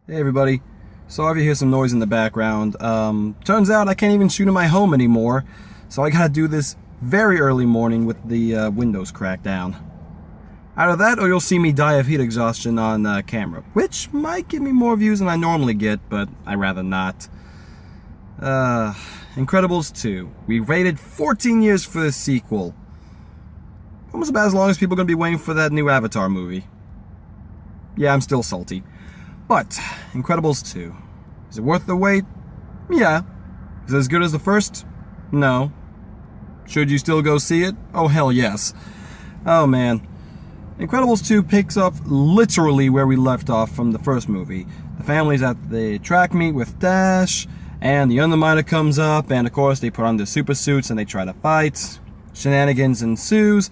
Hey everybody. Sorry if you hear some noise in the background. Turns out I can't even shoot in my home anymore, so I gotta do this very early morning with the windows cracked down. Either that or you'll see me die of heat exhaustion on camera, which might give me more views than I normally get, but I'd rather not. Incredibles 2. We waited 14 years for the sequel. Almost about as long as people are gonna be waiting for that new Avatar movie. Yeah, I'm still salty. But, Incredibles 2. Is it worth the wait? Yeah. Is it as good as the first? No. Should you still go see it? Oh, hell yes. Oh, man. Incredibles 2 picks up literally where we left off from the first movie. The family's at the track meet with Dash, and the Underminer comes up, and of course they put on their super suits and they try to fight. Shenanigans ensues,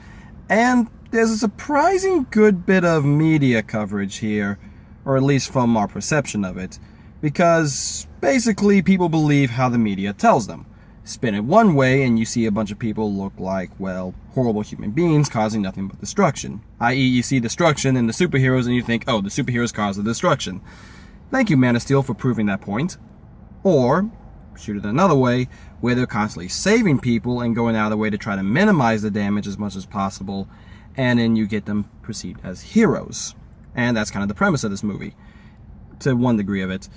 and there's a surprising good bit of media coverage here, or at least from our perception of it, because basically people believe how the media tells them. Spin it one way and you see a bunch of people look like, well, horrible human beings causing nothing but destruction. I.e., you see destruction in the superheroes and you think, oh, the superheroes cause the destruction. Thank you, Man of Steel, for proving that point. Or, shoot it another way, where they're constantly saving people and going out of the way to try to minimize the damage as much as possible, and then you get them perceived as heroes. And that's kind of the premise of this movie, to one degree of it,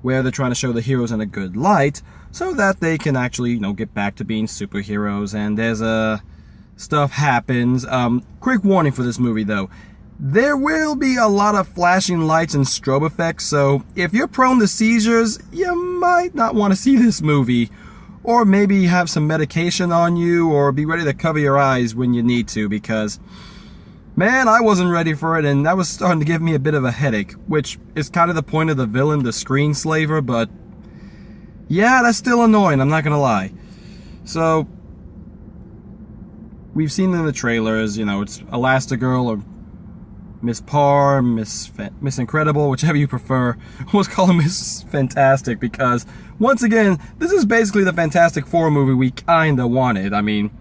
where they're trying to show the heroes in a good light so that they can actually, get back to being superheroes. And there's stuff happens. Quick warning for this movie, though. There will be a lot of flashing lights and strobe effects, so if you're prone to seizures, you might not want to see this movie. Or maybe have some medication on you, or be ready to cover your eyes when you need to, because man, I wasn't ready for it, and that was starting to give me a bit of a headache, which is kind of the point of the villain, the screenslaver, but yeah, that's still annoying, I'm not gonna lie. So, we've seen in the trailers, it's Elastigirl or Miss Parr, Miss Incredible, whichever you prefer. I almost call her Miss Fantastic because, once again, this is basically the Fantastic Four movie we kinda wanted. I mean,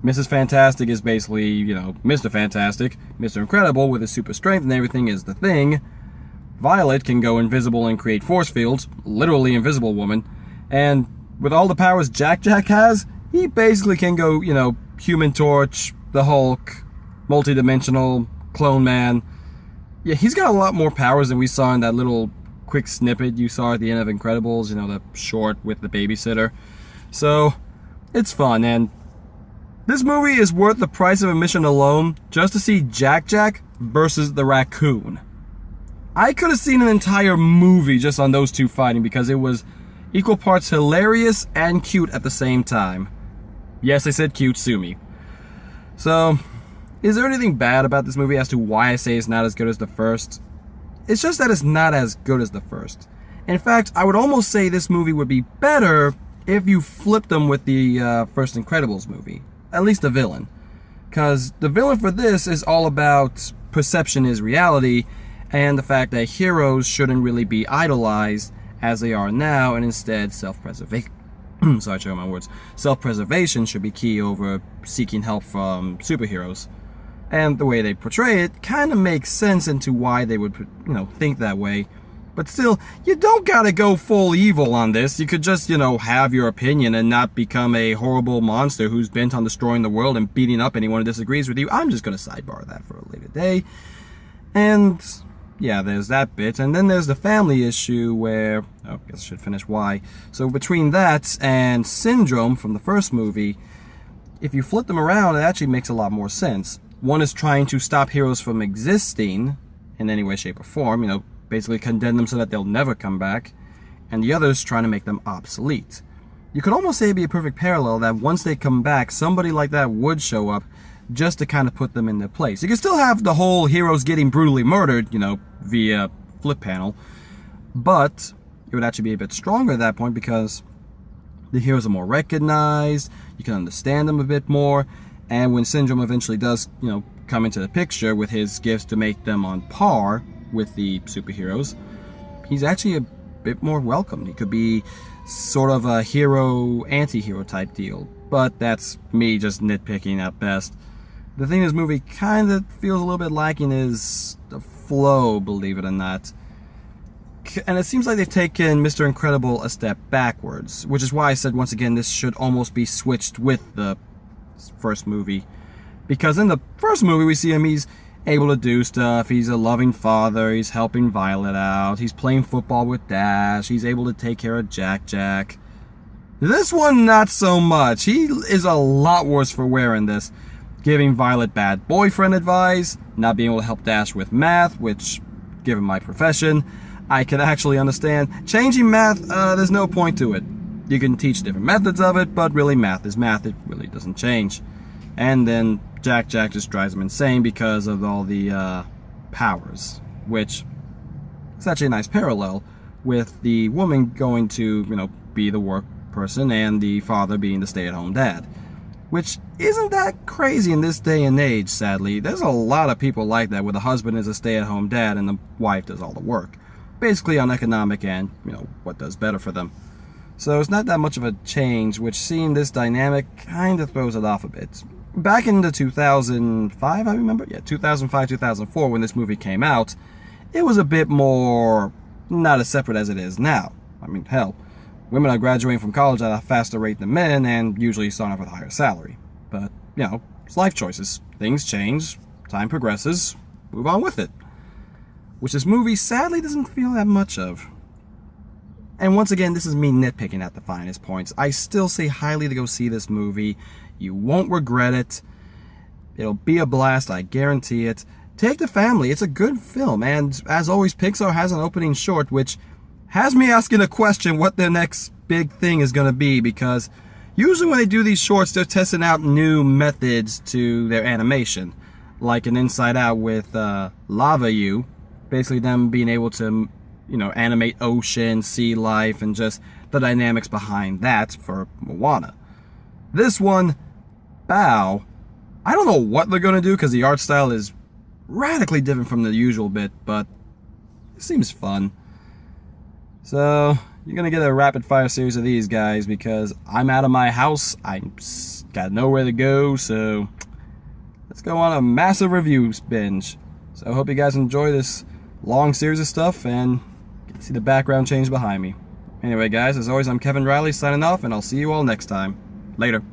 Mrs. Fantastic is basically, Mr. Fantastic. Mr. Incredible, with his super strength and everything, is the Thing. Violet can go invisible and create force fields, literally Invisible Woman. And with all the powers Jack has, he basically can go, Human Torch, the Hulk, multi-dimensional, Clone Man. Yeah, he's got a lot more powers than we saw in that little quick snippet you saw at the end of Incredibles, the short with the babysitter. So, it's fun, and this movie is worth the price of admission alone just to see Jack versus the raccoon. I could have seen an entire movie just on those two fighting because it was equal parts hilarious and cute at the same time. Yes, I said cute, sue me. So, is there anything bad about this movie as to why I say it's not as good as the first? It's just that it's not as good as the first. In fact, I would almost say this movie would be better if you flipped them with the first Incredibles movie. At least the villain. Because the villain for this is all about perception is reality, and the fact that heroes shouldn't really be idolized as they are now, and instead self-preservation. Sorry, check my words. Self-preservation should be key over seeking help from superheroes. And the way they portray it kind of makes sense into why they would, think that way. But still, you don't gotta go full evil on this. You could just, have your opinion and not become a horrible monster who's bent on destroying the world and beating up anyone who disagrees with you. I'm just gonna sidebar that for a later day. And yeah, there's that bit. And then there's the family issue where, I guess I should finish why. So between that and Syndrome from the first movie, if you flip them around, it actually makes a lot more sense. One is trying to stop heroes from existing in any way, shape, or form, basically condemn them so that they'll never come back, and the other is trying to make them obsolete. You could almost say it'd be a perfect parallel that once they come back, somebody like that would show up just to kind of put them in their place. You can still have the whole heroes getting brutally murdered, via flip panel, but it would actually be a bit stronger at that point because the heroes are more recognized, you can understand them a bit more, and when Syndrome eventually does, come into the picture with his gifts to make them on par with the superheroes, he's actually a bit more welcome. He could be sort of a hero, anti-hero type deal, but that's me just nitpicking at best. The thing this movie kind of feels a little bit lacking is the flow, believe it or not. and it seems like they've taken Mr. Incredible a step backwards, which is why I said once again this should almost be switched with the first movie. Because in the first movie we see him, he's able to do stuff, he's a loving father, he's helping Violet out, he's playing football with Dash, he's able to take care of Jack. This one, not so much. He is a lot worse for wear in this. Giving Violet bad boyfriend advice, not being able to help Dash with math, which, given my profession, I can actually understand. Changing math, there's no point to it. You can teach different methods of it, but really math is math, it really doesn't change. And then Jack just drives him insane because of all the powers, which is actually a nice parallel with the woman going to, be the work person and the father being the stay-at-home dad. Which isn't that crazy in this day and age, sadly. There's a lot of people like that, where the husband is a stay-at-home dad and the wife does all the work. Basically on economic and, what does better for them. So it's not that much of a change, which seeing this dynamic kind of throws it off a bit. Back in the 2005, I remember? Yeah, 2005, 2004, when this movie came out, it was a bit more not as separate as it is now. I mean, hell, women are graduating from college at a faster rate than men and usually start off with a higher salary. But, it's life choices. Things change, time progresses, move on with it. Which this movie sadly doesn't feel that much of. And once again, this is me nitpicking at the finest points. I still say highly to go see this movie. You won't regret it. It'll be a blast, I guarantee it. Take the family, it's a good film. And as always, Pixar has an opening short, which has me asking a question what their next big thing is going to be, because usually when they do these shorts, they're testing out new methods to their animation. Like in Inside Out with Lava You, basically them being able to, animate ocean, sea life, and just the dynamics behind that for Moana. This one, Bao, I don't know what they're going to do because the art style is radically different from the usual bit, but it seems fun. So, you're going to get a rapid fire series of these guys because I'm out of my house, I got nowhere to go, so let's go on a massive review binge. So I hope you guys enjoy this long series of stuff and get to see the background change behind me. Anyway guys, as always, I'm Kevin Riley signing off, and I'll see you all next time. Later.